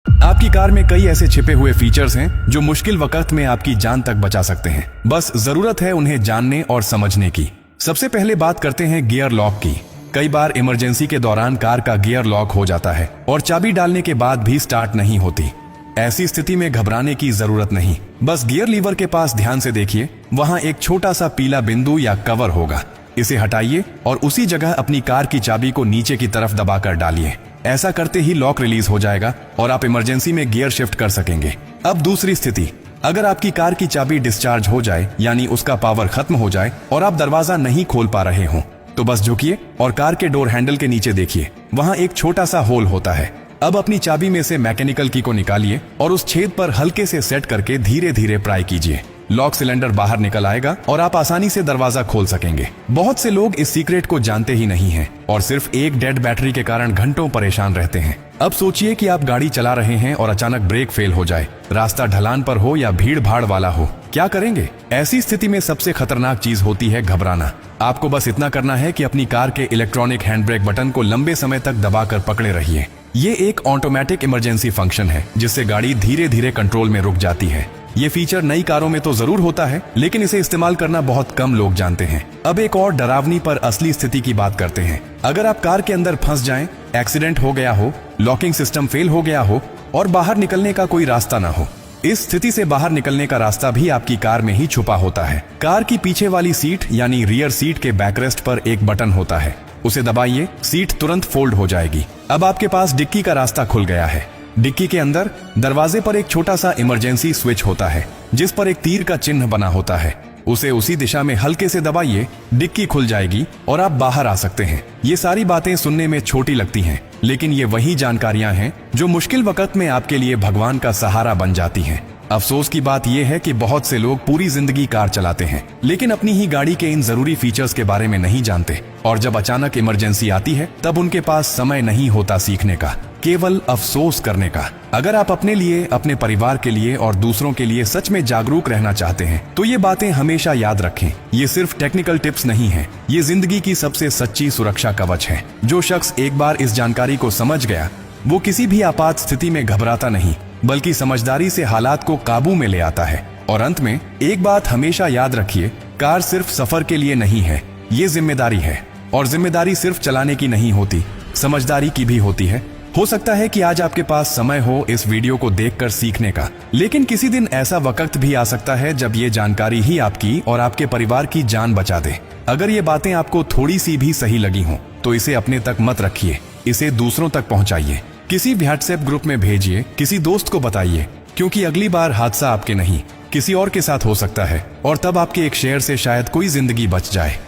आपकी कार में कई ऐसे छिपे हुए फीचर्स हैं जो मुश्किल वक्त में आपकी जान तक बचा सकते हैं। बस जरूरत है उन्हें जानने और समझने की। सबसे पहले बात करते हैं गियर लॉक की। कई बार इमरजेंसी के दौरान कार का गियर लॉक हो जाता है और चाबी डालने के बाद भी स्टार्ट नहीं होती। ऐसी स्थिति में घबराने की जरूरत नहीं। बस गियर लीवर के पास ध्यान से देखिए, वहां एक छोटा सा पीला बिंदु या कवर होगा। इसे हटाइए और उसी जगह अपनी कार की चाबी को नीचे की तरफ दबाकर डालिए। ऐसा करते ही लॉक रिलीज हो जाएगा और आप इमरजेंसी में गियर शिफ्ट कर सकेंगे। अब दूसरी स्थिति, अगर आपकी कार की चाबी डिस्चार्ज हो जाए, यानी उसका पावर खत्म हो जाए और आप दरवाजा नहीं खोल पा रहे हो, तो बस झुकिए और कार के डोर हैंडल के नीचे देखिए, वहां एक छोटा सा होल होता है। अब अपनी चाबी में से मैकेनिकल की को निकालिए और उस छेद पर हल्के से सेट करके धीरे धीरे प्राई कीजिए। लॉक सिलेंडर बाहर निकल आएगा और आप आसानी से दरवाजा खोल सकेंगे। बहुत से लोग इस सीक्रेट को जानते ही नहीं हैं और सिर्फ एक डेड बैटरी के कारण घंटों परेशान रहते हैं। अब सोचिए कि आप गाड़ी चला रहे हैं और अचानक ब्रेक फेल हो जाए, रास्ता ढलान पर हो या भीड़ भाड़ वाला हो, क्या करेंगे? ऐसी स्थिति में सबसे खतरनाक चीज होती है घबराना। आपको बस इतना करना है कि अपनी कार के इलेक्ट्रॉनिक हैंड ब्रेक बटन को लंबे समय तक दबाकर पकड़े रहिए। ये एक ऑटोमेटिक इमरजेंसी फंक्शन है जिससे गाड़ी धीरे धीरे कंट्रोल में रुक जाती है। ये फीचर नई कारों में तो जरूर होता है, लेकिन इसे इस्तेमाल करना बहुत कम लोग जानते हैं। अब एक और डरावनी पर असली स्थिति की बात करते हैं। अगर आप कार के अंदर फंस जाएं, एक्सीडेंट हो गया हो, लॉकिंग सिस्टम फेल हो गया हो और बाहर निकलने का कोई रास्ता ना हो, इस स्थिति से बाहर निकलने का रास्ता भी आपकी कार में ही छुपा होता है। कार की पीछे वाली सीट यानी रियर सीट के बैकरेस्ट पर एक बटन होता है, उसे दबाइए, सीट तुरंत फोल्ड हो जाएगी। अब आपके पास डिक्की का रास्ता खुल गया है। डिक्की के अंदर दरवाजे पर एक छोटा सा इमरजेंसी स्विच होता है जिस पर एक तीर का चिन्ह बना होता है। उसे उसी दिशा में हल्के से दबाइए, डिक्की खुल जाएगी और आप बाहर आ सकते हैं। ये सारी बातें सुनने में छोटी लगती हैं, लेकिन ये वही जानकारियां हैं जो मुश्किल वक्त में आपके लिए भगवान का सहारा बन जाती हैं। अफसोस की बात यह है कि बहुत से लोग पूरी जिंदगी कार चलाते हैं लेकिन अपनी ही गाड़ी के इन जरूरी फीचर्स के बारे में नहीं जानते, और जब अचानक इमरजेंसी आती है तब उनके पास समय नहीं होता सीखने का, केवल अफसोस करने का। अगर आप अपने लिए, अपने परिवार के लिए और दूसरों के लिए सच में जागरूक रहना चाहते हैं तो ये बातें हमेशा याद रखें। ये सिर्फ टेक्निकल टिप्स नहीं है, ये जिंदगी की सबसे सच्ची सुरक्षा कवच है। जो शख्स एक बार इस जानकारी को समझ गया वो किसी भी आपात स्थिति में घबराता नहीं, बल्कि समझदारी से हालात को काबू में ले आता है। और अंत में एक बात हमेशा याद रखिए, कार सिर्फ सफर के लिए नहीं है, ये जिम्मेदारी है। और जिम्मेदारी सिर्फ चलाने की नहीं होती, समझदारी की भी होती है। हो सकता है कि आज आपके पास समय हो इस वीडियो को देखकर सीखने का, लेकिन किसी दिन ऐसा वक्त भी आ सकता है जब ये जानकारी ही आपकी और आपके परिवार की जान बचा दे। अगर ये बातें आपको थोड़ी सी भी सही लगी हों तो इसे अपने तक मत रखिए, इसे दूसरों तक पहुंचाइए। किसी व्हाट्सएप ग्रुप में भेजिए, किसी दोस्त को बताइए, क्योंकि अगली बार हादसा आपके नहीं किसी और के साथ हो सकता है और तब आपके एक शेयर से शायद कोई जिंदगी बच जाए।